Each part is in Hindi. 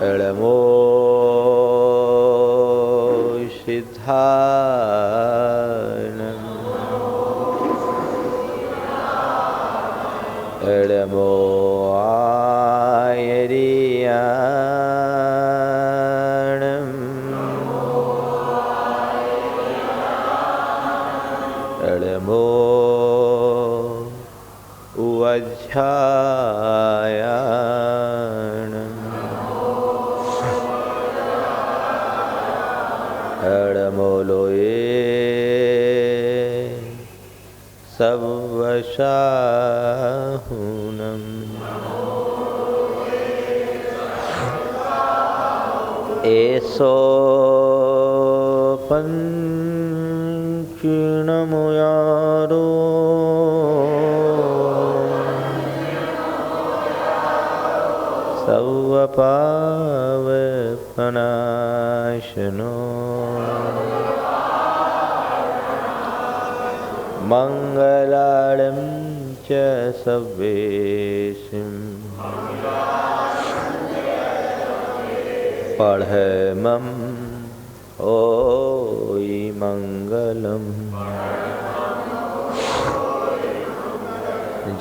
एडमो सिद्धानम् एडमो आयरियाणम् एडमो उवज्झायाणम् एडमोलोये सवशाहुनम् एसो पंचीनमुयारो सवपावपनाशनो मंगलालं च सव्वेसिं पढ़मं ओई मंगलम।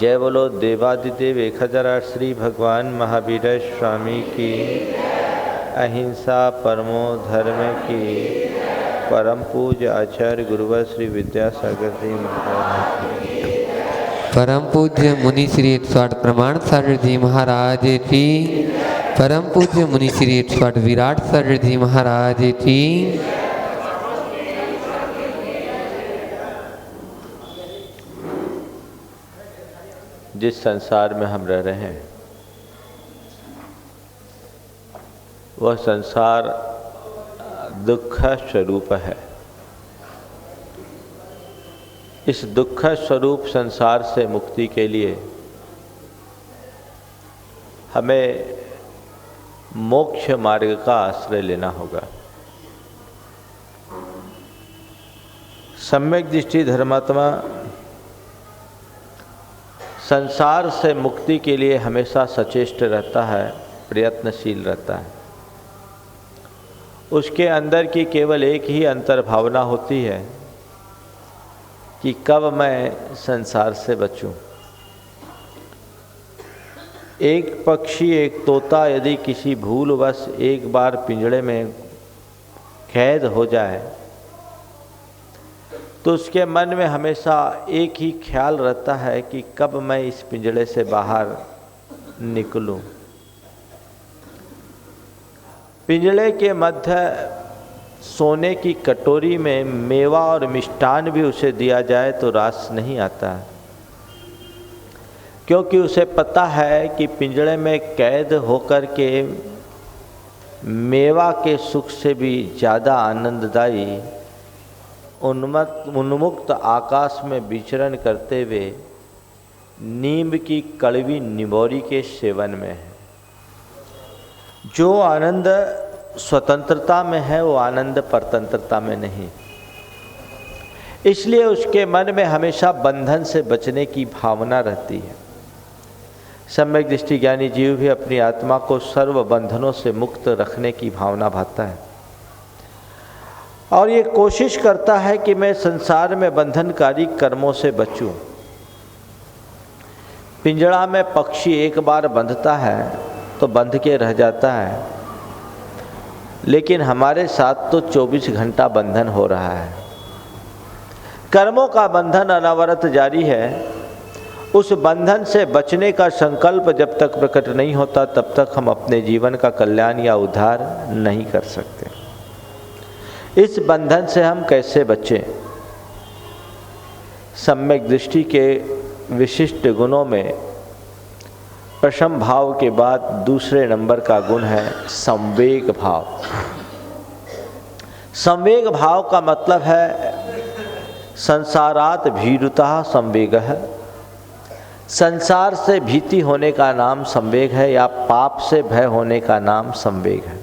जय बोलो देवादिदेव 1008 श्री भगवान महावीर स्वामी की, अहिंसा परमो धर्म की, परम पूज्य आचार्य गुरुवर श्री विद्यासागर जी महाराज, परम पूज्य मुनि श्री 108 प्रमाण सागर जी महाराज की, परम पूज्य मुनि श्री 108 विराट सागर जी महाराज की। जिस संसार में हम रह रहे हैं वह संसार दुख स्वरूप है। इस दुख स्वरूप संसार से मुक्ति के लिए हमें मोक्ष मार्ग का आश्रय लेना होगा। सम्यक दृष्टि धर्मात्मा संसार से मुक्ति के लिए हमेशा सचेष्ट रहता है, प्रयत्नशील रहता है। उसके अंदर की केवल एक ही अंतर्भावना होती है कि कब मैं संसार से बचूं। एक पक्षी, एक तोता यदि किसी भूलवश एक बार पिंजड़े में कैद हो जाए तो उसके मन में हमेशा एक ही ख्याल रहता है कि कब मैं इस पिंजड़े से बाहर निकलूं। पिंजड़े के मध्य सोने की कटोरी में मेवा और मिष्ठान भी उसे दिया जाए तो रास नहीं आता, क्योंकि उसे पता है कि पिंजड़े में कैद होकर के मेवा के सुख से भी ज़्यादा आनंददायी उन्मुक्त आकाश में विचरण करते हुए नीम की कड़वी निबोरी के सेवन में है। जो आनंद स्वतंत्रता में है वो आनंद परतंत्रता में नहीं। इसलिए उसके मन में हमेशा बंधन से बचने की भावना रहती है। सम्यक दृष्टि ज्ञानी जीव भी अपनी आत्मा को सर्व बंधनों से मुक्त रखने की भावना भाता है और ये कोशिश करता है कि मैं संसार में बंधनकारी कर्मों से बचूं। पिंजड़ा में पक्षी एक बार बंधता है तो बंध के रह जाता है, लेकिन हमारे साथ तो 24 घंटा बंधन हो रहा है। कर्मों का बंधन अनवरत जारी है। उस बंधन से बचने का संकल्प जब तक प्रकट नहीं होता तब तक हम अपने जीवन का कल्याण या उद्धार नहीं कर सकते। इस बंधन से हम कैसे बचें? सम्यक दृष्टि के विशिष्ट गुणों में प्रथम भाव के बाद दूसरे नंबर का गुण है संवेग भाव। संवेग भाव का मतलब है संसारात भीरुता संवेगः। संसार से भीति होने का नाम संवेग है या पाप से भय होने का नाम संवेग है।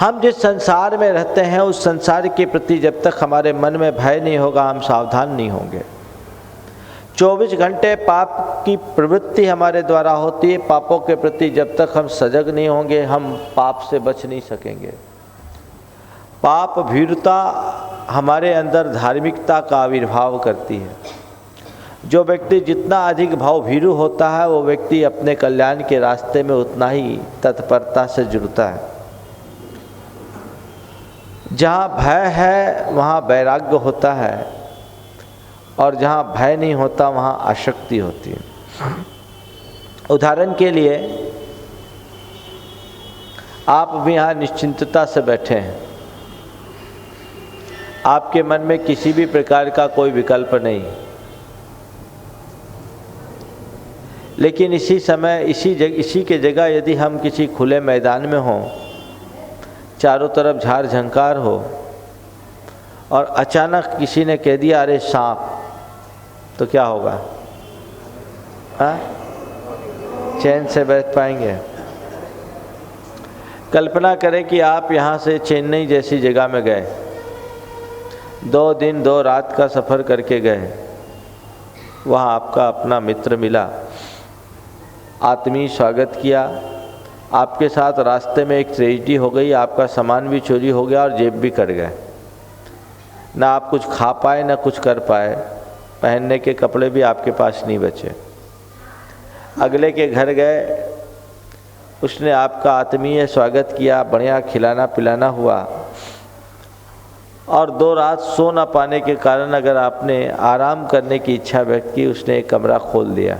हम जिस संसार में रहते हैं उस संसार के प्रति जब तक हमारे मन में भय नहीं होगा, हम सावधान नहीं होंगे। 24 घंटे पाप की प्रवृत्ति हमारे द्वारा होती है। पापों के प्रति जब तक हम सजग नहीं होंगे, हम पाप से बच नहीं सकेंगे। पाप भीरुता हमारे अंदर धार्मिकता का आविर्भाव करती है। जो व्यक्ति जितना अधिक भाव भीरु होता है, वो व्यक्ति अपने कल्याण के रास्ते में उतना ही तत्परता से जुड़ता है। जहाँ भय है वहाँ वैराग्य होता है, और जहाँ भय नहीं होता वहाँ आसक्ति होती है। उदाहरण के लिए, आप भी यहाँ निश्चिंतता से बैठे हैं, आपके मन में किसी भी प्रकार का कोई विकल्प नहीं, लेकिन इसी समय इसी के जगह यदि हम किसी खुले मैदान में हों, चारों तरफ झाड़ झंकार हो, और अचानक किसी ने कह दिया अरे सांप, तो क्या होगा? हाँ, चैन से बैठ पाएंगे? कल्पना करें कि आप यहाँ से चेन्नई जैसी जगह में गए, 2 दिन 2 रात का सफ़र करके गए, वहाँ आपका अपना मित्र मिला, आत्मीय स्वागत किया, आपके साथ रास्ते में एक ट्रेजेडी हो गई, आपका सामान भी चोरी हो गया और जेब भी कट गए, ना आप कुछ खा पाए ना कुछ कर पाए, पहनने के कपड़े भी आपके पास नहीं बचे। अगले के घर गए, उसने आपका आत्मीय स्वागत किया, बढ़िया खिलाना पिलाना हुआ, और 2 रात सो न पाने के कारण अगर आपने आराम करने की इच्छा व्यक्त की, उसने एक कमरा खोल दिया।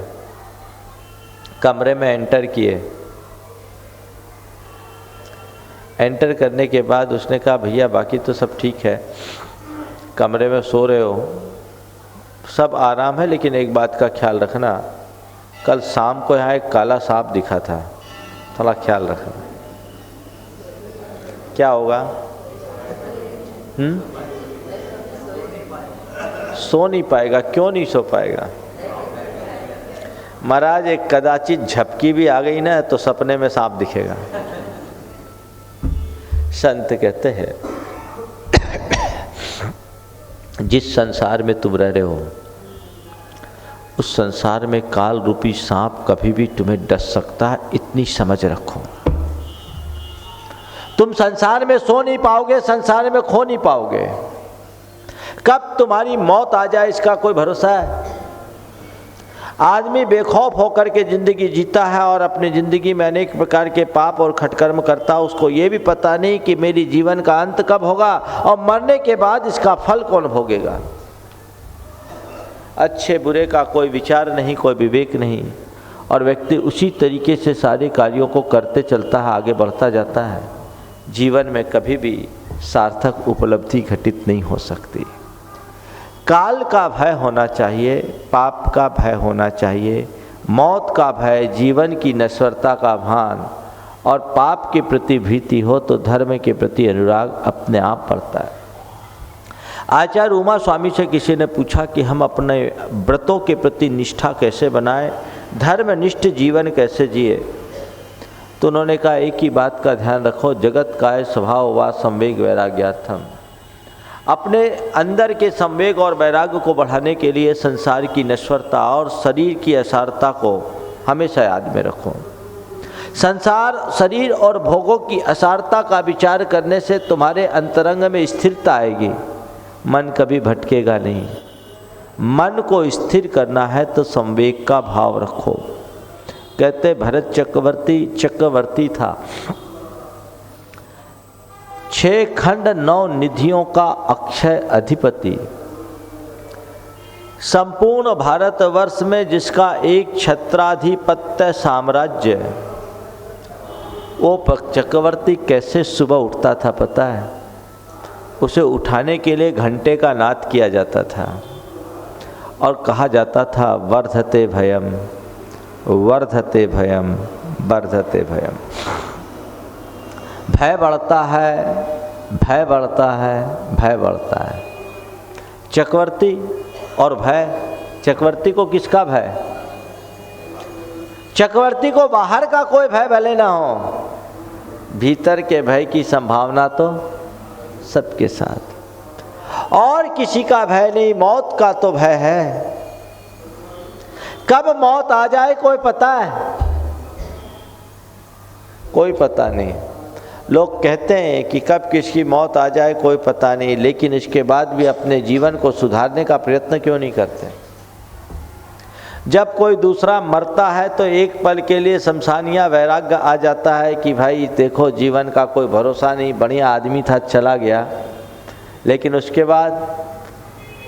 कमरे में एंटर किए, एंटर करने के बाद उसने कहा भैया बाकी तो सब ठीक है, कमरे में सो रहे हो, सब आराम है, लेकिन एक बात का ख्याल रखना, कल शाम को यहाँ एक काला सांप दिखा था, थोड़ा ख्याल रखना। क्या होगा? सो नहीं पाएगा। क्यों नहीं सो पाएगा? महाराज एक कदाचित झपकी भी आ गई ना तो सपने में सांप दिखेगा। संत कहते हैं जिस संसार में तुम रह रहे हो उस संसार में काल रूपी सांप कभी भी तुम्हें डस सकता है, इतनी समझ रखो। तुम संसार में सो नहीं पाओगे, संसार में खो नहीं पाओगे। कब तुम्हारी मौत आ जाए इसका कोई भरोसा है? आदमी बेखौफ होकर के जिंदगी जीता है और अपनी जिंदगी में अनेक प्रकार के पाप और खटकर्म करता है। उसको ये भी पता नहीं कि मेरी जीवन का अंत कब होगा और मरने के बाद इसका फल कौन भोगेगा। अच्छे बुरे का कोई विचार नहीं, कोई विवेक नहीं, और व्यक्ति उसी तरीके से सारे कार्यों को करते चलता है, आगे बढ़ता जाता है। जीवन में कभी भी सार्थक उपलब्धि घटित नहीं हो सकती। काल का भय होना चाहिए, पाप का भय होना चाहिए, मौत का भय, जीवन की नश्वरता का भान, और पाप के प्रति भीति हो तो धर्म के प्रति अनुराग अपने आप बढ़ता है। आचार्य उमा स्वामी से किसी ने पूछा कि हम अपने व्रतों के प्रति निष्ठा कैसे बनाएं, धर्मनिष्ठ जीवन कैसे जिए, तो उन्होंने कहा एक ही बात का ध्यान रखो, जगत काय स्वभाव वा संवेग वैराग्यार्थम। अपने अंदर के संवेग और वैराग्य को बढ़ाने के लिए संसार की नश्वरता और शरीर की असारता को हमेशा याद में रखो। संसार, शरीर और भोगों की असारता का विचार करने से तुम्हारे अंतरंग में स्थिरता आएगी, मन कभी भटकेगा नहीं। मन को स्थिर करना है तो संवेग का भाव रखो। कहते भरत चक्रवर्ती था, 6 खंड 9 निधियों का अक्षय अधिपति, संपूर्ण भारतवर्ष में जिसका एक छत्राधिपत्य साम्राज्य। वो चक्रवर्ती कैसे सुबह उठता था पता है? उसे उठाने के लिए घंटे का नाद किया जाता था और कहा जाता था वर्धते भयम वर्धते भयम वर्धते भयम। भय बढ़ता है, भय बढ़ता है, भय बढ़ता है। चक्रवर्ती और भय, चक्रवर्ती को किसका भय? चक्रवर्ती को बाहर का कोई भय भले ना हो, भीतर के भय की संभावना तो सबके साथ, और किसी का भय नहीं, मौत का तो भय है। कब मौत आ जाए कोई पता है? कोई पता नहीं। लोग कहते हैं कि कब किसकी मौत आ जाए कोई पता नहीं, लेकिन इसके बाद भी अपने जीवन को सुधारने का प्रयत्न क्यों नहीं करते? जब कोई दूसरा मरता है तो एक पल के लिए शमशानिया वैराग्य आ जाता है कि भाई देखो जीवन का कोई भरोसा नहीं, बढ़िया आदमी था चला गया। लेकिन उसके बाद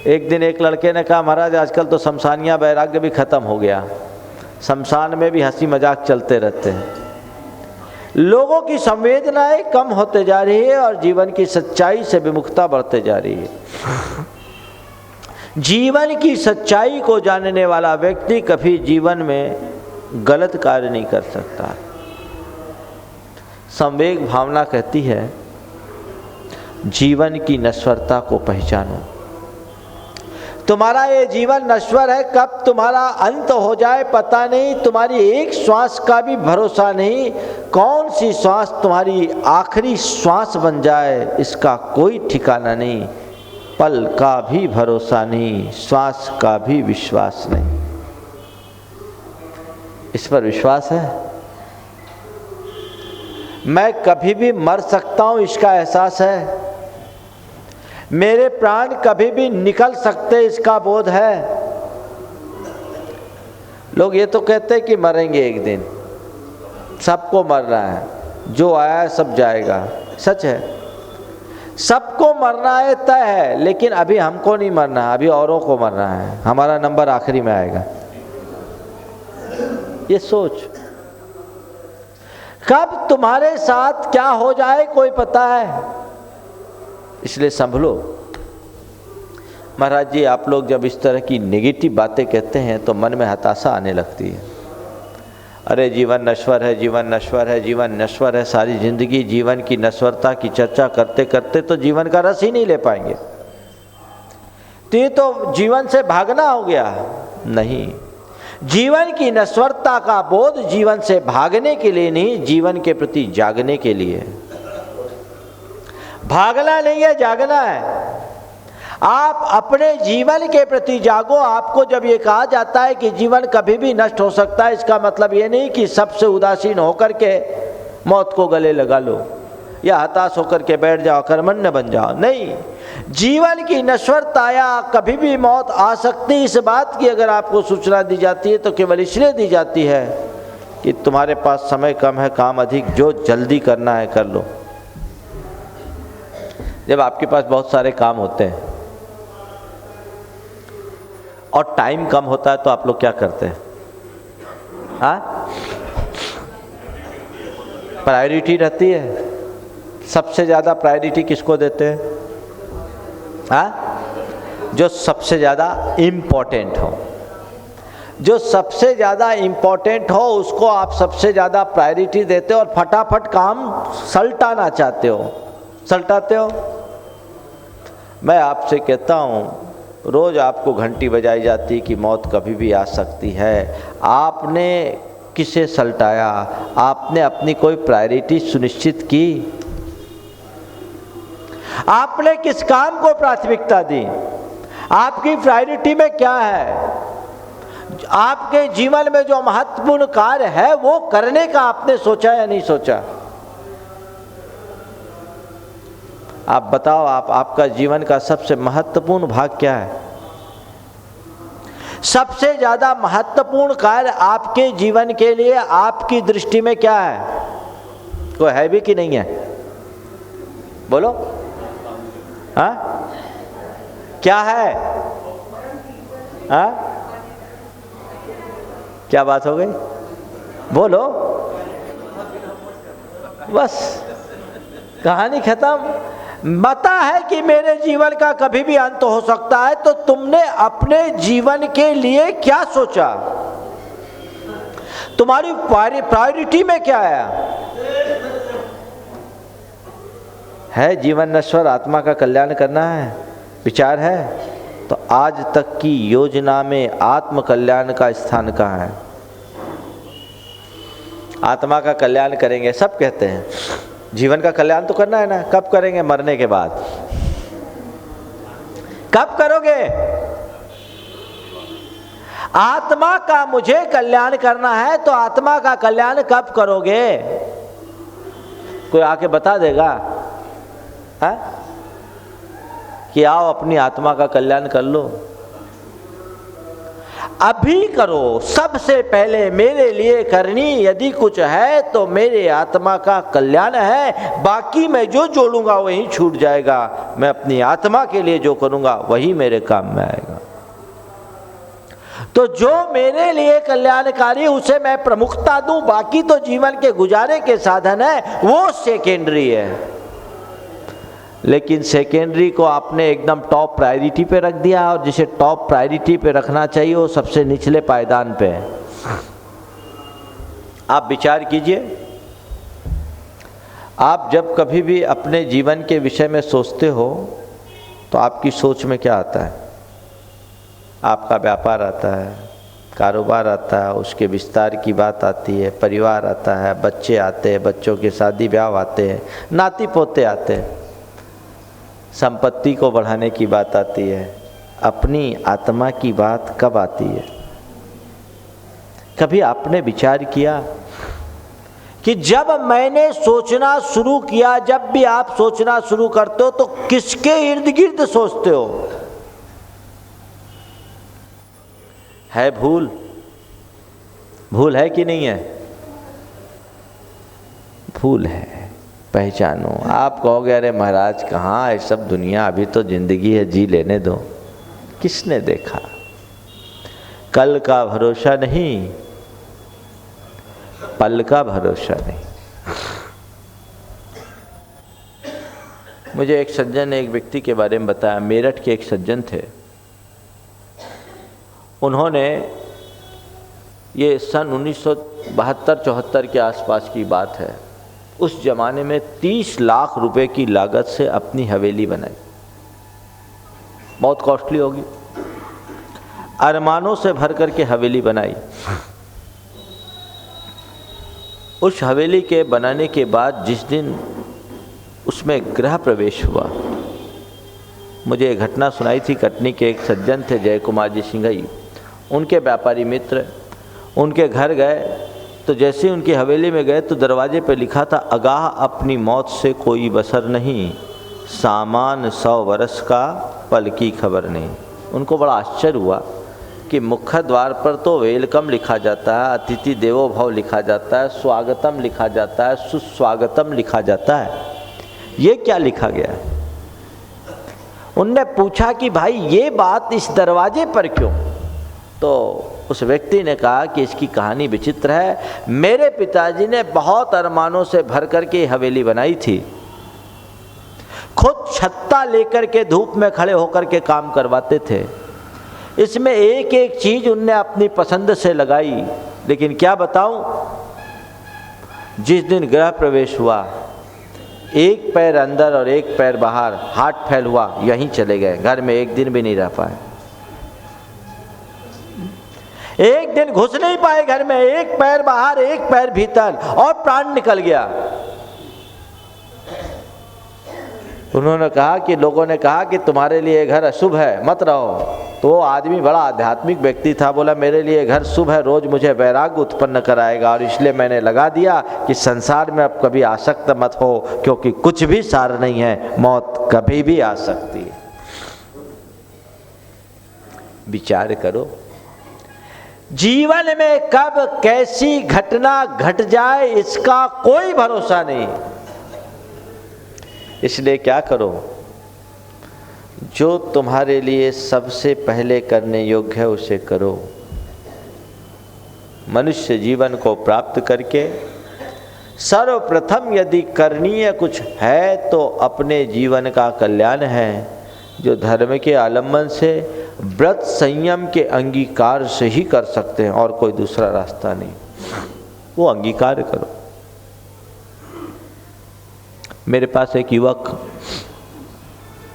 एक दिन एक लड़के ने कहा महाराज आजकल तो शमशानिया वैराग्य भी ख़त्म हो गया, शमशान में भी हंसी मजाक चलते रहते हैं। लोगों की संवेदनाएं कम होते जा रही है और जीवन की सच्चाई से विमुखता बढ़ते जा रही है। जीवन की सच्चाई को जानने वाला व्यक्ति कभी जीवन में गलत कार्य नहीं कर सकता। संवेग भावना कहती है जीवन की नश्वरता को पहचानो। तुम्हारा ये जीवन नश्वर है, कब तुम्हारा अंत हो जाए पता नहीं, तुम्हारी एक श्वास का भी भरोसा नहीं, कौन सी श्वास तुम्हारी आखिरी श्वास बन जाए इसका कोई ठिकाना नहीं, पल का भी भरोसा नहीं, श्वास का भी विश्वास नहीं। इस पर विश्वास है? मैं कभी भी मर सकता हूं इसका एहसास है, मेरे प्राण कभी भी निकल सकते इसका बोध है। लोग ये तो कहते हैं कि मरेंगे एक दिन, सबको मरना है, जो आया है सब जाएगा। सच है, सबको मरना है तय है, लेकिन अभी हमको नहीं मरना है, अभी औरों को मरना है, हमारा नंबर आखिरी में आएगा। ये सोच, कब तुम्हारे साथ क्या हो जाए कोई पता है, इसलिए संभलो। महाराज जी आप लोग जब इस तरह की नेगेटिव बातें कहते हैं तो मन में हताशा आने लगती है। अरे जीवन नश्वर है, जीवन नश्वर है, जीवन नश्वर है, सारी जिंदगी जीवन की नश्वरता की चर्चा करते करते तो जीवन का रस ही नहीं ले पाएंगे। तो ये तो जीवन से भागना हो गया। नहीं, जीवन की नश्वरता का बोध जीवन से भागने के लिए नहीं, जीवन के प्रति जागने के लिए। भागना नहीं है, जागना है। आप अपने जीवन के प्रति जागो। आपको जब ये कहा जाता है कि जीवन कभी भी नष्ट हो सकता है, इसका मतलब ये नहीं कि सबसे उदासीन होकर के मौत को गले लगा लो या हताश होकर के बैठ जाओ, कर्मण्य बन जाओ। नहीं, जीवन की नश्वरता या कभी भी मौत आ सकती, इस बात की अगर आपको सूचना दी जाती है तो केवल इसलिए दी जाती है कि तुम्हारे पास समय कम है, काम अधिक, जो जल्दी करना है कर लो। जब आपके पास बहुत सारे काम होते हैं और टाइम कम होता है तो आप लोग क्या करते हैं? हाँ, प्रायोरिटी रहती है। सबसे ज़्यादा प्रायोरिटी किसको देते हैं? हाँ, जो सबसे ज़्यादा इम्पोर्टेंट हो। जो सबसे ज़्यादा इम्पोर्टेंट हो उसको आप सबसे ज़्यादा प्रायोरिटी देते हो और फटाफट काम सलटाना चाहते हो, सलटाते हो। मैं आपसे कहता हूँ, रोज़ आपको घंटी बजाई जाती कि मौत कभी भी आ सकती है। आपने किसे सलटाया? आपने अपनी कोई प्रायोरिटी सुनिश्चित की? आपने किस काम को प्राथमिकता दी? आपकी प्रायोरिटी में क्या है? आपके जीवन में जो महत्वपूर्ण कार्य है वो करने का आपने सोचा या नहीं सोचा? आप बताओ, आपका जीवन का सबसे महत्वपूर्ण भाग क्या है? सबसे ज्यादा महत्वपूर्ण कार्य आपके जीवन के लिए आपकी दृष्टि में क्या है? कोई है भी कि नहीं है? बोलो। हाँ, क्या है? हाँ, क्या बात हो गई? बोलो। बस कहानी खत्म। पता है कि मेरे जीवन का कभी भी अंत हो सकता है, तो तुमने अपने जीवन के लिए क्या सोचा? तुम्हारी प्रायोरिटी में क्या है? जीवन नश्वर, आत्मा का कल्याण करना है, विचार है, तो आज तक की योजना में आत्म कल्याण का स्थान कहाँ है? आत्मा का कल्याण करेंगे सब कहते हैं, जीवन का कल्याण तो करना है ना। कब करेंगे? मरने के बाद। कब करोगे? आत्मा का मुझे कल्याण करना है तो आत्मा का कल्याण कब करोगे? कोई आके बता देगा है? कि आओ अपनी आत्मा का कल्याण कर लो। अभी करो। सबसे पहले मेरे लिए करनी यदि कुछ है तो मेरे आत्मा का कल्याण है। बाकी मैं जो जोड़ूंगा वही छूट जाएगा। मैं अपनी आत्मा के लिए जो करूंगा वही मेरे काम में आएगा। तो जो मेरे लिए कल्याणकारी उसे मैं प्रमुखता दूं। बाकी तो जीवन के गुजारे के साधन है, वो सेकेंडरी है। लेकिन सेकेंडरी को आपने एकदम टॉप प्रायोरिटी पे रख दिया, और जिसे टॉप प्रायोरिटी पे रखना चाहिए वो सबसे निचले पायदान पे है। आप विचार कीजिए, आप जब कभी भी अपने जीवन के विषय में सोचते हो तो आपकी सोच में क्या आता है? आपका व्यापार आता है, कारोबार आता है, उसके विस्तार की बात आती है, परिवार आता है, बच्चे आते हैं, बच्चों के शादी ब्याह आते हैं, नाती पोते आते हैं, संपत्ति को बढ़ाने की बात आती है। अपनी आत्मा की बात कब आती है? कभी आपने विचार किया कि जब मैंने सोचना शुरू किया, जब भी आप सोचना शुरू करते हो तो किसके इर्द गिर्द सोचते हो? है भूल? भूल है कि नहीं है? भूल है। पहचानो। आप कहोगे अरे महाराज कहाँ है सब दुनिया, अभी तो जिंदगी है, जी लेने दो। किसने देखा? कल का भरोसा नहीं, पल का भरोसा नहीं। मुझे एक सज्जन ने एक व्यक्ति के बारे में बताया। मेरठ के एक सज्जन थे। उन्होंने, ये सन 1972-74 के आसपास की बात है, उस जमाने में 30 लाख रुपए की लागत से अपनी हवेली बनाई। बहुत कॉस्टली होगी। अरमानों से भर करके हवेली बनाई। उस हवेली के बनाने के बाद जिस दिन उसमें गृह प्रवेश हुआ, मुझे एक घटना सुनाई थी। कटनी के एक सज्जन थे जय कुमार जी सिंघई, उनके व्यापारी मित्र, उनके घर गए तो जैसे उनकी हवेली में गए तो दरवाजे पर लिखा था, आगाह अपनी मौत से कोई बसर नहीं, सामान 100 वर्ष का पल की खबर नहीं। उनको बड़ा आश्चर्य हुआ कि मुख्य द्वार पर तो वेलकम लिखा जाता है, अतिथि देवो भव लिखा जाता है, स्वागतम लिखा जाता है, सुस्वागतम लिखा जाता है, ये क्या लिखा गया है? उनने पूछा कि भाई ये बात इस दरवाजे पर क्यों? तो उस व्यक्ति ने कहा कि इसकी कहानी विचित्र है। मेरे पिताजी ने बहुत अरमानों से भर करके हवेली बनाई थी। खुद छत्ता लेकर के धूप में खड़े होकर के काम करवाते थे। इसमें एक एक चीज उनने अपनी पसंद से लगाई। लेकिन क्या बताऊं, जिस दिन गृह प्रवेश हुआ, एक पैर अंदर और एक पैर बाहर, हाथ फैल हुआ, यहीं चले गए। घर में एक दिन भी नहीं रह पाए। एक दिन घुस नहीं पाए घर में, एक पैर बाहर एक पैर भीतर, और प्राण निकल गया। उन्होंने कहा कि लोगों ने कहा कि तुम्हारे लिए घर अशुभ है, मत रहो। तो वो आदमी बड़ा आध्यात्मिक व्यक्ति था, बोला मेरे लिए घर शुभ है, रोज मुझे वैराग्य उत्पन्न कराएगा, और इसलिए मैंने लगा दिया कि संसार में अब कभी आसक्त मत हो, क्योंकि कुछ भी सार नहीं है, मौत कभी भी आ सकती है। विचार करो, जीवन में कब कैसी घटना घट जाए इसका कोई भरोसा नहीं। इसलिए क्या करो, जो तुम्हारे लिए सबसे पहले करने योग्य है उसे करो। मनुष्य जीवन को प्राप्त करके सर्वप्रथम यदि करणीय कुछ है तो अपने जीवन का कल्याण है, जो धर्म के आलम्बन से, व्रत संयम के अंगीकार से ही कर सकते हैं, और कोई दूसरा रास्ता नहीं। वो अंगीकार करो। मेरे पास एक युवक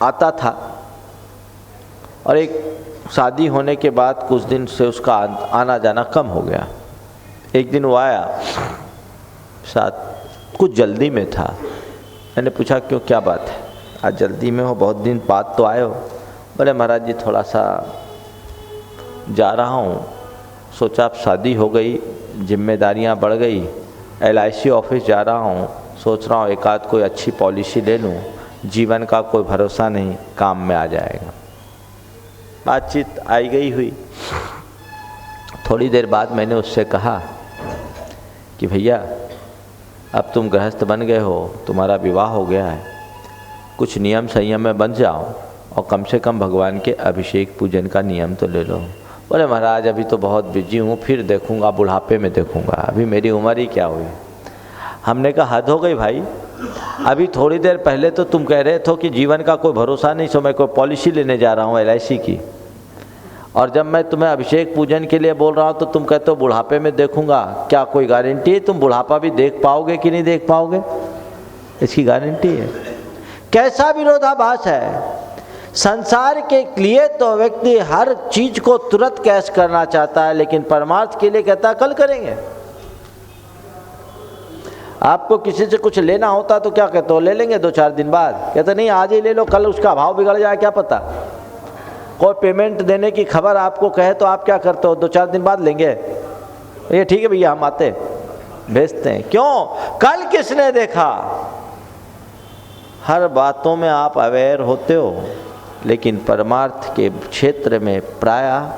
आता था, और एक शादी होने के बाद कुछ दिन से उसका आना जाना कम हो गया। एक दिन वो आया, साथ कुछ जल्दी में था, मैंने पूछा क्यों, क्या बात है, आज जल्दी में हो, बहुत दिन बाद तो आए हो। बोले महाराज जी थोड़ा सा जा रहा हूँ, सोचा अब शादी हो गई, जिम्मेदारियाँ बढ़ गई, LIC ऑफिस जा रहा हूँ, सोच रहा हूँ एक आध कोई अच्छी पॉलिसी ले लूँ, जीवन का कोई भरोसा नहीं, काम में आ जाएगा। बातचीत आई गई हुई। थोड़ी देर बाद मैंने उससे कहा कि भैया अब तुम गृहस्थ बन गए हो, तुम्हारा विवाह हो गया है, कुछ नियम संयम में बन जाओ और कम से कम भगवान के अभिषेक पूजन का नियम तो ले लो। बोले महाराज अभी तो बहुत बिजी हूँ, फिर देखूँगा, बुढ़ापे में देखूँगा, अभी मेरी उम्र ही क्या हुई। हमने कहा हद हो गई भाई, अभी थोड़ी देर पहले तो तुम कह रहे थे कि जीवन का कोई भरोसा नहीं, सो मैं कोई पॉलिसी लेने जा रहा हूँ LIC की, और जब मैं तुम्हें अभिषेक पूजन के लिए बोल रहा हूँ तो तुम कहते हो बुढ़ापे में देखूँगा। क्या कोई गारंटी है तुम बुढ़ापा भी देख पाओगे कि नहीं देख पाओगे? इसकी गारंटी है? कैसा विरोधाभास है। संसार के लिए तो व्यक्ति हर चीज को तुरंत कैश करना चाहता है, लेकिन परमार्थ के लिए कहता है कल करेंगे। आपको किसी से कुछ लेना होता तो क्या कहते हो, ले लेंगे 2-4 दिन बाद, कहते नहीं आज ही ले लो, कल उसका भाव बिगड़ जाए क्या पता। कोई पेमेंट देने की खबर आपको कहे तो आप क्या करते हो, 2-4 दिन बाद लेंगे, ये ठीक है भैया हम आते, भेजते हैं। क्यों? कल किसने देखा। हर बातों में आप अवेयर होते हो, लेकिन परमार्थ के क्षेत्र में प्रायः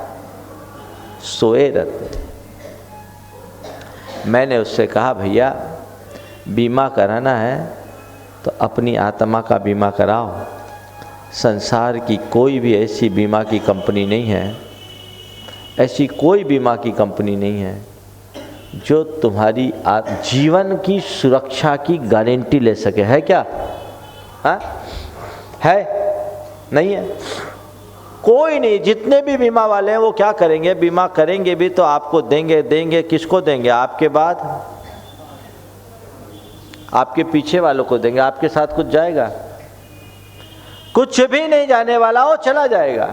सोए रहते। मैंने उससे कहा भैया बीमा कराना है तो अपनी आत्मा का बीमा कराओ। संसार की कोई भी ऐसी बीमा की कंपनी नहीं है, ऐसी कोई बीमा की कंपनी नहीं है जो तुम्हारी जीवन की सुरक्षा की गारंटी ले सके। है क्या? हाँ है? नहीं है। कोई नहीं। जितने भी बीमा वाले हैं वो क्या करेंगे, बीमा करेंगे भी तो आपको देंगे। किसको देंगे? आपके बाद आपके पीछे वालों को देंगे। आपके साथ कुछ जाएगा? कुछ भी नहीं जाने वाला, वो चला जाएगा।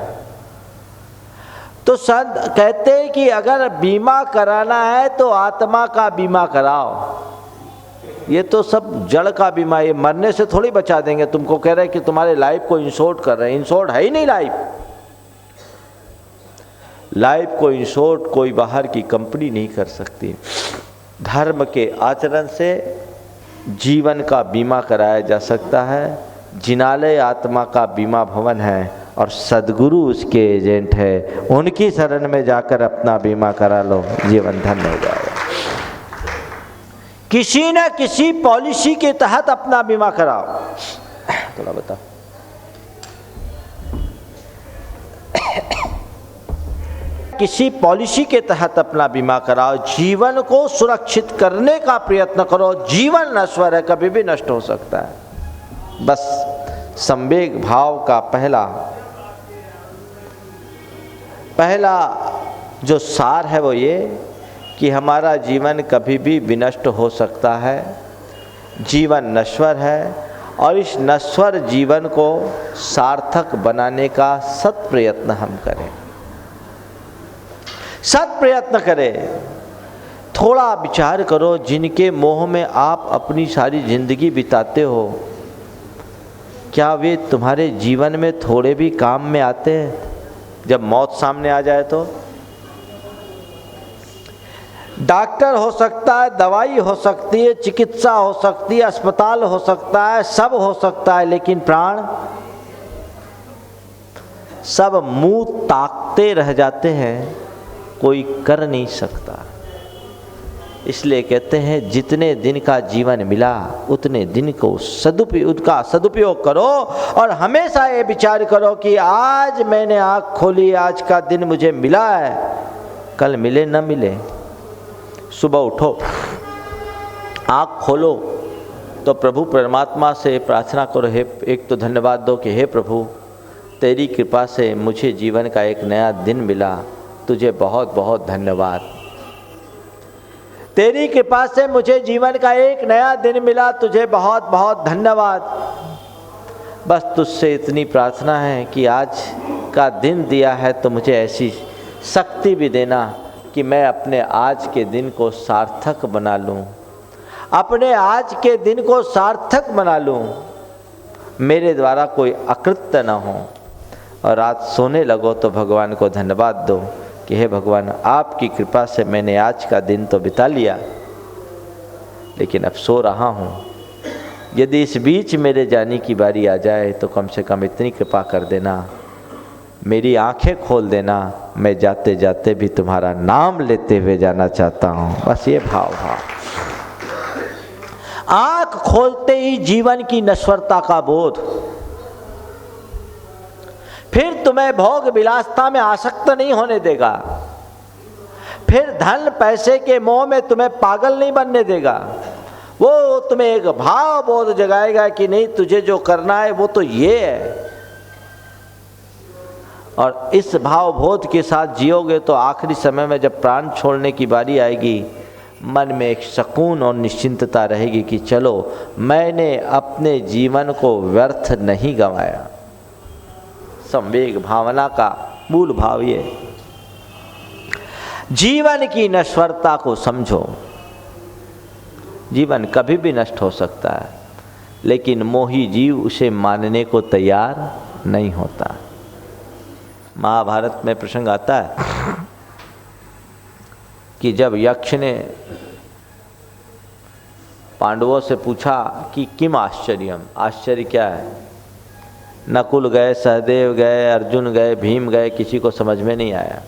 तो संत कहते हैं कि अगर बीमा कराना है तो आत्मा का बीमा कराओ। ये तो सब जड़ का बीमा, ये मरने से थोड़ी बचा देंगे। तुमको कह रहे हैं कि तुम्हारे लाइफ को इंश्योर्ड कर रहे हैं, इंश्योर्ड है ही नहीं लाइफ को इंश्योर्ड कोई बाहर की कंपनी नहीं कर सकती। धर्म के आचरण से जीवन का बीमा कराया जा सकता है। जिनालय आत्मा का बीमा भवन है और सद्गुरु उसके एजेंट है। उनकी शरण में जाकर अपना बीमा करा लो, जीवन धन्य हो जाएगा। किसी न किसी पॉलिसी के तहत अपना बीमा कराओ। थोड़ा बताओ। किसी पॉलिसी के तहत अपना बीमा कराओ। जीवन को सुरक्षित करने का प्रयत्न करो। जीवन नश्वर है, कभी भी नष्ट हो सकता है। बस संवेग भाव का पहला जो सार है वो ये कि हमारा जीवन कभी भी विनष्ट हो सकता है। जीवन नश्वर है और इस नश्वर जीवन को सार्थक बनाने का सत प्रयत्न हम करें। सत प्रयत्न करें। थोड़ा विचार करो, जिनके मोह में आप अपनी सारी जिंदगी बिताते हो, क्या वे तुम्हारे जीवन में थोड़े भी काम में आते हैं? जब मौत सामने आ जाए तो डॉक्टर हो सकता है, दवाई हो सकती है, चिकित्सा हो सकती है, अस्पताल हो सकता है, सब हो सकता है, लेकिन प्राण सब मुंह ताकते रह जाते हैं, कोई कर नहीं सकता। इसलिए कहते हैं जितने दिन का जीवन मिला उतने दिन को उसका सदुपयोग करो और हमेशा ये विचार करो कि आज मैंने आँख खोली, आज का दिन मुझे मिला है, कल मिले न मिले। सुबह उठो, आँख खोलो तो प्रभु परमात्मा से प्रार्थना करो, हे एक तो धन्यवाद दो कि हे प्रभु तेरी कृपा से मुझे जीवन का एक नया दिन मिला, तुझे बहुत बहुत धन्यवाद। तेरी कृपा से मुझे जीवन का एक नया दिन मिला, तुझे बहुत बहुत धन्यवाद। बस तुझसे इतनी प्रार्थना है कि आज का दिन दिया है तो मुझे ऐसी शक्ति भी देना कि मैं अपने आज के दिन को सार्थक बना लूं। अपने आज के दिन को सार्थक बना लूं, मेरे द्वारा कोई अकृत्य न हो। और रात सोने लगो तो भगवान को धन्यवाद दो कि हे भगवान, आपकी कृपा से मैंने आज का दिन तो बिता लिया, लेकिन अब सो रहा हूँ। यदि इस बीच मेरे जाने की बारी आ जाए तो कम से कम इतनी कृपा कर देना, मेरी आंखें खोल देना, मैं जाते जाते भी तुम्हारा नाम लेते हुए जाना चाहता हूँ। बस ये भाव। आंख खोलते ही जीवन की नश्वरता का बोध, फिर तुम्हें भोग विलासता में आसक्त नहीं होने देगा, फिर धन पैसे के मोह में तुम्हें पागल नहीं बनने देगा। वो तुम्हें एक भाव बोध जगाएगा कि नहीं, तुझे जो करना है वो तो ये है। और इस भाव बोध के साथ जियोगे तो आखिरी समय में जब प्राण छोड़ने की बारी आएगी, मन में एक सुकून और निश्चिंतता रहेगी कि चलो, मैंने अपने जीवन को व्यर्थ नहीं गंवाया। संवेग भावना का मूल भाव ये। जीवन की नश्वरता को समझो। जीवन कभी भी नष्ट हो सकता है, लेकिन मोही जीव उसे मानने को तैयार नहीं होता। महाभारत में प्रसंग आता है कि जब यक्ष ने पांडवों से पूछा कि किम आश्चर्यम, आश्चर्य क्या है। नकुल गए, सहदेव गए, अर्जुन गए, भीम गए, किसी को समझ में नहीं आया।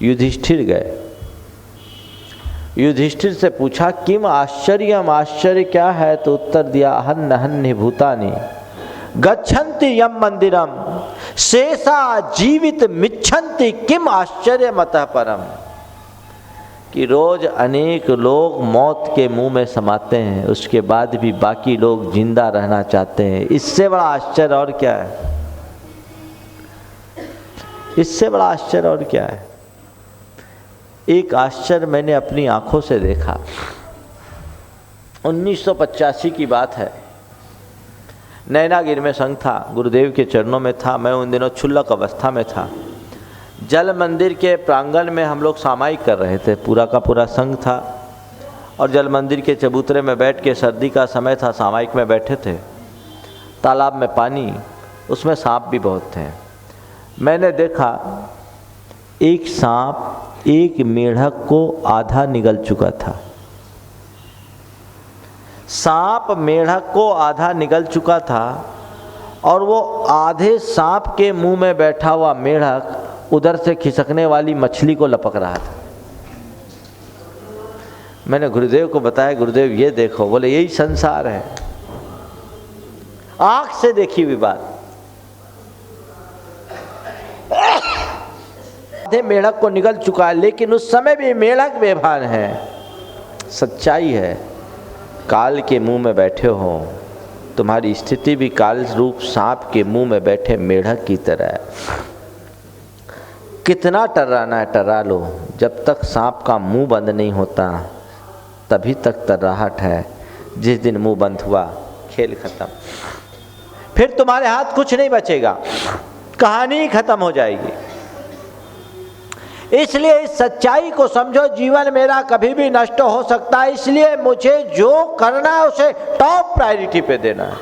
युधिष्ठिर गए, युधिष्ठिर से पूछा किम आश्चर्यम, आश्चर्य क्या है। तो उत्तर दिया अहन्नहन्नि भूतानि गच्छन्ति यम मंदिरम शेषा जीवित मिच्छन्ति किम आश्चर्यम अतः परम। कि रोज अनेक लोग मौत के मुंह में समाते हैं, उसके बाद भी बाकी लोग जिंदा रहना चाहते हैं। इससे बड़ा आश्चर्य और क्या है? इससे बड़ा आश्चर्य और क्या है? एक आश्चर्य मैंने अपनी आंखों से देखा। 1985 की बात है। नैनागिर में संघ था, गुरुदेव के चरणों में था। मैं उन दिनों क्षुल्लक अवस्था में था। जल मंदिर के प्रांगण में हम लोग सामायिक कर रहे थे, पूरा का पूरा संघ था। और जल मंदिर के चबूतरे में बैठ के, सर्दी का समय था, सामायिक में बैठे थे। तालाब में पानी, उसमें सांप भी बहुत थे। मैंने देखा एक सांप एक मेढक को आधा निगल चुका था। सांप मेढक को आधा निगल चुका था और वो आधे सांप के मुंह में बैठा हुआ मेढक उधर से खिसकने वाली मछली को लपक रहा था। मैंने गुरुदेव को बताया, गुरुदेव ये देखो। बोले यही संसार है, आंख से देखी हुई बात। आधे मेढक को निगल चुका है, लेकिन उस समय भी मेढक बेभान है। सच्चाई है, काल के मुंह में बैठे हो, तुम्हारी स्थिति भी काल रूप सांप के मुंह में बैठे मेढक की तरह है। कितना टर्राना है, टर्रा लो। जब तक सांप का मुंह बंद नहीं होता तभी तक टर्राहट है। जिस दिन मुंह बंद हुआ, खेल खत्म। फिर तुम्हारे हाथ कुछ नहीं बचेगा, कहानी खत्म हो जाएगी। इसलिए इस सच्चाई को समझो, जीवन मेरा कभी भी नष्ट हो सकता है, इसलिए मुझे जो करना है उसे टॉप प्रायोरिटी पे देना है।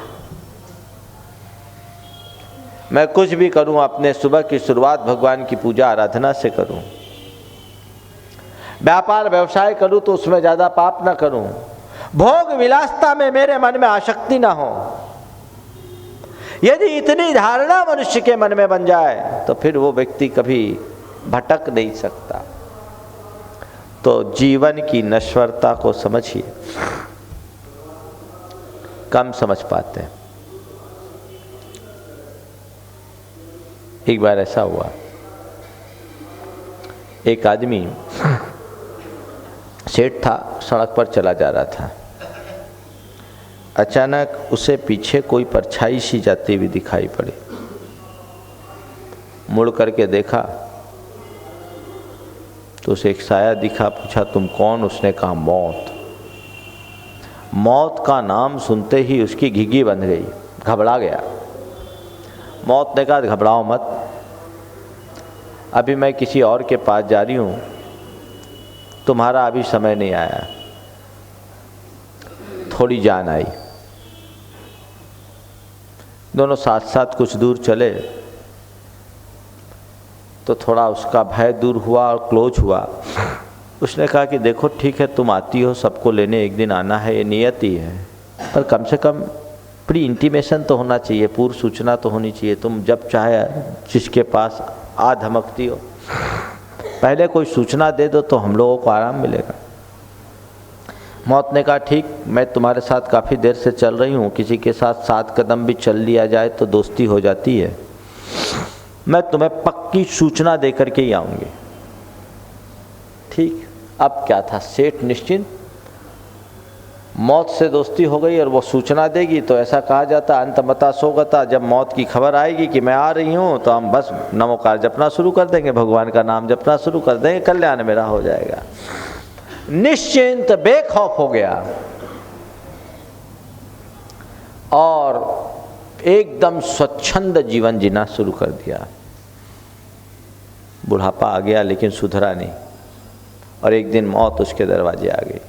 मैं कुछ भी करूं, अपने सुबह की शुरुआत भगवान की पूजा आराधना से करूं। व्यापार व्यवसाय करूं तो उसमें ज्यादा पाप ना करूं। भोग विलासता में मेरे मन में आसक्ति ना हो। यदि इतनी धारणा मनुष्य के मन में बन जाए तो फिर वो व्यक्ति कभी भटक नहीं सकता। तो जीवन की नश्वरता को समझिए, कम समझ पाते हैं। एक बार ऐसा हुआ, एक आदमी सेठ था, सड़क पर चला जा रहा था। अचानक उसे पीछे कोई परछाई सी जाती हुई दिखाई पड़ी। मुड़ करके देखा तो उसे एक साया दिखा। पूछा तुम कौन? उसने कहा मौत। मौत का नाम सुनते ही उसकी घिघी बंध गई, घबरा गया। मौत ने कहा घबराओ मत, अभी मैं किसी और के पास जा रही हूँ, तुम्हारा अभी समय नहीं आया। थोड़ी जान आई। दोनों साथ साथ कुछ दूर चले तो थोड़ा उसका भय दूर हुआ और क्लोज हुआ। उसने कहा कि देखो ठीक है, तुम आती हो, सबको लेने एक दिन आना है, ये नियत ही है, पर कम से कम प्री इंटीमेशन तो होना चाहिए, पूर्व सूचना तो होनी चाहिए। तुम जब चाहे जिसके पास आ धमकती हो, पहले कोई सूचना दे दो तो हम लोगों को आराम मिलेगा। मौत ने कहा ठीक, मैं तुम्हारे साथ काफ़ी देर से चल रही हूँ, किसी के साथ 7 कदम भी चल लिया जाए तो दोस्ती हो जाती है, मैं तुम्हें पक्की सूचना दे करके ही आऊँगी। ठीक, अब क्या था, सेठ निश्चिंत, मौत से दोस्ती हो गई और वो सूचना देगी तो ऐसा कहा जाता अंतमता सोगता, जब मौत की खबर आएगी कि मैं आ रही हूँ तो हम बस नमोकार जपना शुरू कर देंगे, भगवान का नाम जपना शुरू कर देंगे, कल्याण मेरा हो जाएगा। निश्चिंत बेखौफ हो गया और एकदम स्वच्छंद जीवन जीना शुरू कर दिया। बुढ़ापा आ गया लेकिन सुधरा नहीं, और एक दिन मौत उसके दरवाजे आ गई।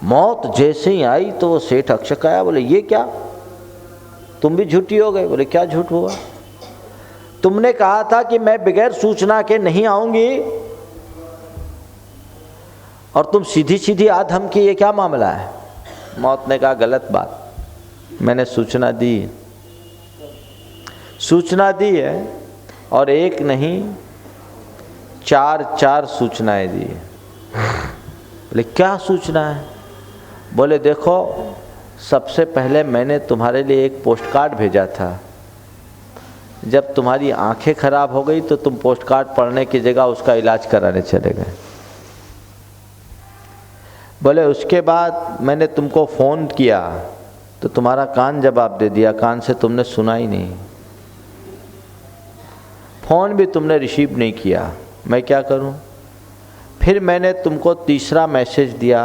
मौत जैसे ही आई तो वो सेठ अक्षक आया, बोले ये क्या, तुम भी झूठी हो गए। बोले क्या झूठ हुआ, तुमने कहा था कि मैं बगैर सूचना के नहीं आऊंगी और तुम सीधी सीधी आ धमकी, ये क्या मामला है। मौत ने कहा गलत बात, मैंने सूचना दी है और एक नहीं 4 सूचनाएं दी। बोले क्या सूचना है। बोले देखो, सबसे पहले मैंने तुम्हारे लिए एक पोस्ट कार्ड भेजा था, जब तुम्हारी आंखें खराब हो गई तो तुम पोस्ट कार्ड पढ़ने की जगह उसका इलाज कराने चले गए। बोले उसके बाद मैंने तुमको फ़ोन किया तो तुम्हारा कान जवाब दे दिया, कान से तुमने सुना ही नहीं, फ़ोन भी तुमने रिसीव नहीं किया, मैं क्या करूं। फिर मैंने तुमको तीसरा मैसेज दिया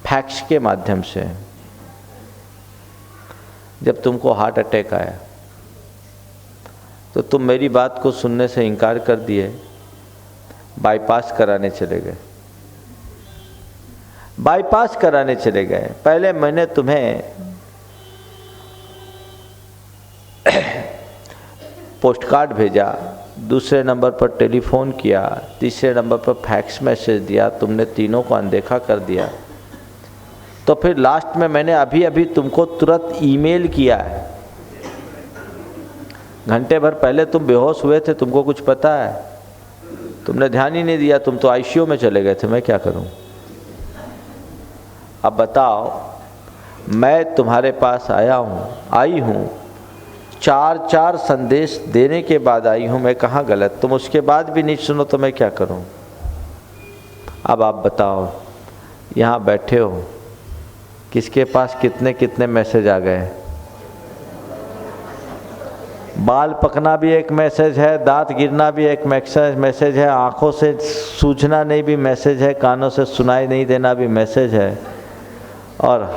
फैक्स के माध्यम से, जब तुमको हार्ट अटैक आया तो तुम मेरी बात को सुनने से इनकार कर दिए, बाईपास कराने चले गए। बाईपास कराने चले गए। पहले मैंने तुम्हें पोस्ट कार्ड भेजा, दूसरे नंबर पर टेलीफोन किया, तीसरे नंबर पर फैक्स मैसेज दिया, तुमने तीनों को अनदेखा कर दिया। तो फिर लास्ट में मैंने अभी अभी तुमको तुरंत ईमेल किया है। घंटे भर पहले तुम बेहोश हुए थे, तुमको कुछ पता है, तुमने ध्यान ही नहीं दिया, तुम तो आईसीयू में चले गए थे, मैं क्या करूं। अब बताओ, मैं तुम्हारे पास आई हूँ 4 संदेश देने के बाद आई हूँ, मैं कहाँ गलत, तुम उसके बाद भी नहीं सुनो तो मैं क्या करूँ। अब आप बताओ, यहाँ बैठे हो, किसके पास कितने कितने मैसेज आ गए। बाल पकना भी एक मैसेज है, दांत गिरना भी एक मैसेज है, आँखों से सूझना नहीं भी मैसेज है, कानों से सुनाई नहीं देना भी मैसेज है, और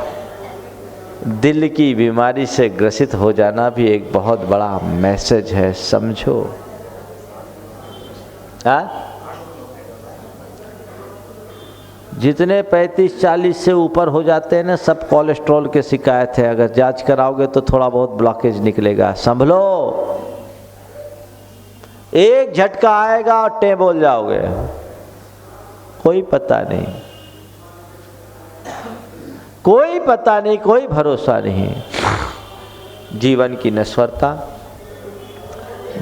दिल की बीमारी से ग्रसित हो जाना भी एक बहुत बड़ा मैसेज है, समझो। हाँ, जितने 35-40 से ऊपर हो जाते हैं ना, सब कोलेस्ट्रॉल के शिकायत है, अगर जांच कराओगे तो थोड़ा बहुत ब्लॉकेज निकलेगा, संभलो। एक झटका आएगा और टे बोल जाओगे, कोई पता नहीं, कोई पता नहीं, कोई भरोसा नहीं। जीवन की नश्वरता,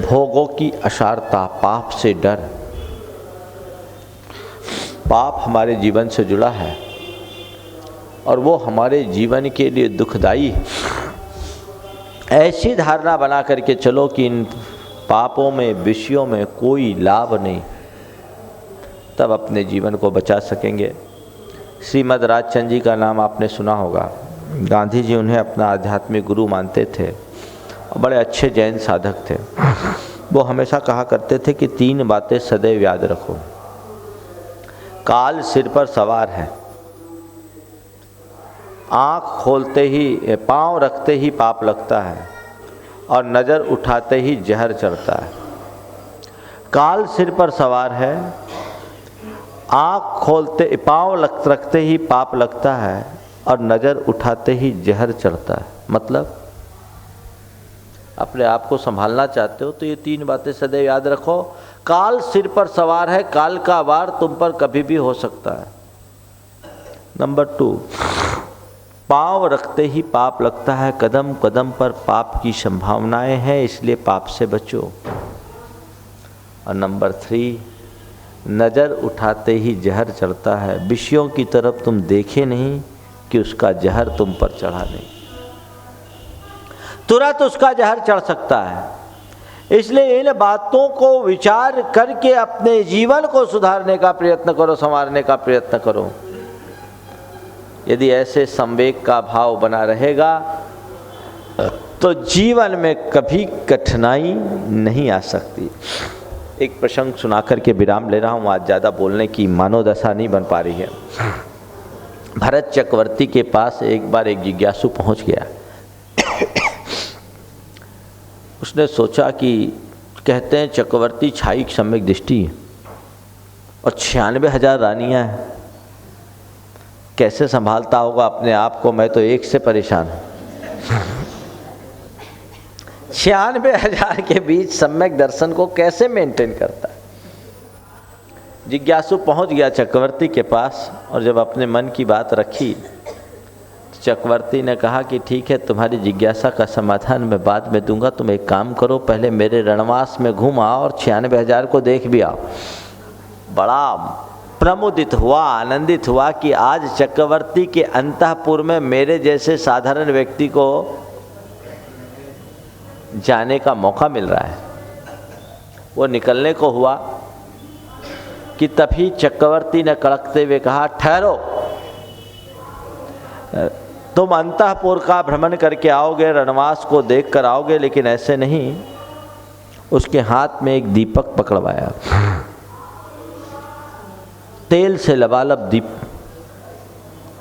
भोगों की असारता, पाप से डर। पाप हमारे जीवन से जुड़ा है और वो हमारे जीवन के लिए दुखदाई। ऐसी धारणा बना करके चलो कि इन पापों में, विषयों में कोई लाभ नहीं, तब अपने जीवन को बचा सकेंगे। श्रीमद् राजचंद्र जी का नाम आपने सुना होगा। गांधी जी उन्हें अपना आध्यात्मिक गुरु मानते थे और बड़े अच्छे जैन साधक थे। वो हमेशा कहा करते थे कि 3 बातें सदैव याद रखो। काल सिर पर सवार है, आँख खोलते ही, पाँव रखते ही पाप लगता है, और नज़र उठाते ही जहर चढ़ता है। काल सिर पर सवार है, आँख खोलते पाँव रखते ही पाप लगता है और नज़र उठाते ही जहर चढ़ता है। मतलब अपने आप को संभालना चाहते हो तो ये 3 बातें सदैव याद रखो। काल सिर पर सवार है, काल का वार तुम पर कभी भी हो सकता है। नंबर 2, पाँव रखते ही पाप लगता है, कदम कदम पर पाप की संभावनाएं हैं, इसलिए पाप से बचो। और नंबर 3, नज़र उठाते ही जहर चढ़ता है, विषयों की तरफ तुम देखे नहीं कि उसका जहर तुम पर चढ़ा नहीं, तुरंत उसका जहर चढ़ सकता है। इसलिए इन बातों को विचार करके अपने जीवन को सुधारने का प्रयत्न करो, संवारने का प्रयत्न करो। यदि ऐसे संवेग का भाव बना रहेगा तो जीवन में कभी कठिनाई नहीं आ सकती। एक प्रसंग सुना करके विराम ले रहा हूँ, आज ज़्यादा बोलने की मनोदशा नहीं बन पा रही है। भरत चक्रवर्ती के पास एक बार एक जिज्ञासु पहुँच गया। उसने सोचा कि कहते हैं चक्रवर्ती छाई सम्यक दृष्टि और 96,000 रानियाँ हैं, कैसे संभालता होगा अपने आप को, मैं तो एक से परेशान हूँ। 96,000 के बीच सम्यक दर्शन को कैसे मेंटेन करता है। जिज्ञासु पहुंच गया चक्रवर्ती के पास और जब अपने मन की बात रखी, चक्रवर्ती ने कहा कि ठीक है, तुम्हारी जिज्ञासा का समाधान मैं बाद में दूंगा, तुम एक काम करो, पहले मेरे रणवास में घूम आओ और 96,000 को देख भी आओ। बड़ा प्रमुदित हुआ, आनंदित हुआ कि आज चक्रवर्ती के अंतःपुर में मेरे जैसे साधारण व्यक्ति को जाने का मौका मिल रहा है। वो निकलने को हुआ कि तभी चक्रवर्ती ने कड़कते हुए कहा, ठहरो, तुम अंतःपुर का भ्रमण करके आओगे, रणवास को देख कर आओगे, लेकिन ऐसे नहीं। उसके हाथ में एक दीपक पकड़वाया, तेल से लबालब दीप,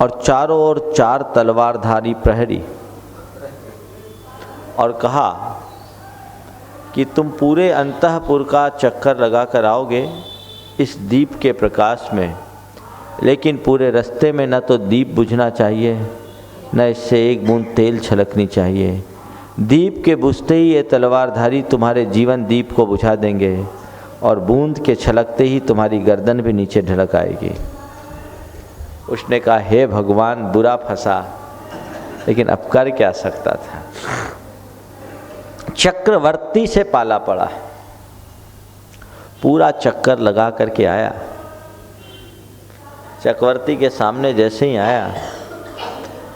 और चारों ओर 4 तलवारधारी प्रहरी, और कहा कि तुम पूरे अंतःपुर का चक्कर लगा कर आओगे इस दीप के प्रकाश में, लेकिन पूरे रास्ते में न तो दीप बुझना चाहिए, न इससे एक बूंद तेल छलकनी चाहिए। दीप के बुझते ही ये तलवारधारी तुम्हारे जीवन दीप को बुझा देंगे और बूंद के छलकते ही तुम्हारी गर्दन भी नीचे ढलक आएगी। उसने कहा, हे भगवान, बुरा फंसा, लेकिन अब कर क्या सकता था। चक्रवर्ती से पाला पड़ा, पूरा चक्कर लगा करके आया। चक्रवर्ती के सामने जैसे ही आया,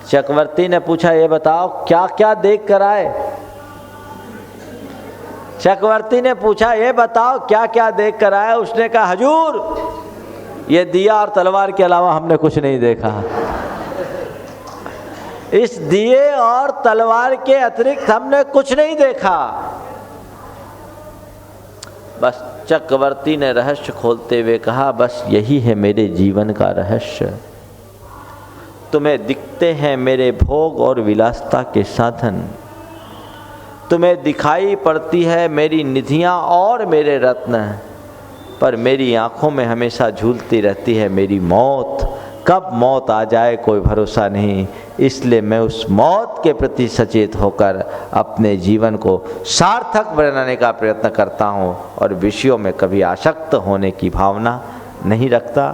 चक्रवर्ती ने पूछा, ये बताओ क्या क्या देख कर आए। चक्रवर्ती ने पूछा, ये बताओ क्या क्या देख कर आए। उसने कहा, हजूर, ये दिया और तलवार के अलावा हमने कुछ नहीं देखा। इस दिए और तलवार के अतिरिक्त हमने कुछ नहीं देखा। बस चक्रवर्ती ने रहस्य खोलते हुए कहा, बस यही है मेरे जीवन का रहस्य। तुम्हें दिखते हैं मेरे भोग और विलासता के साधन, तुम्हें दिखाई पड़ती है मेरी निधियां और मेरे रत्न, पर मेरी आंखों में हमेशा झूलती रहती है मेरी मौत। कब मौत आ जाए कोई भरोसा नहीं, इसलिए मैं उस मौत के प्रति सचेत होकर अपने जीवन को सार्थक बनाने का प्रयत्न करता हूँ और विषयों में कभी आसक्त होने की भावना नहीं रखता।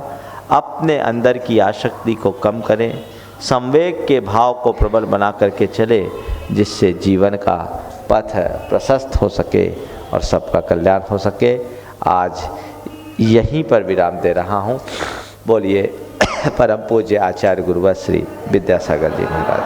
अपने अंदर की आसक्ति को कम करें, संवेग के भाव को प्रबल बना करके चले, जिससे जीवन का पथ प्रशस्त हो सके और सबका कल्याण हो सके। आज यहीं पर विराम दे रहा हूँ। बोलिए परम पूज्य आचार्य गुरुवर श्री विद्यासागर जी महाराज।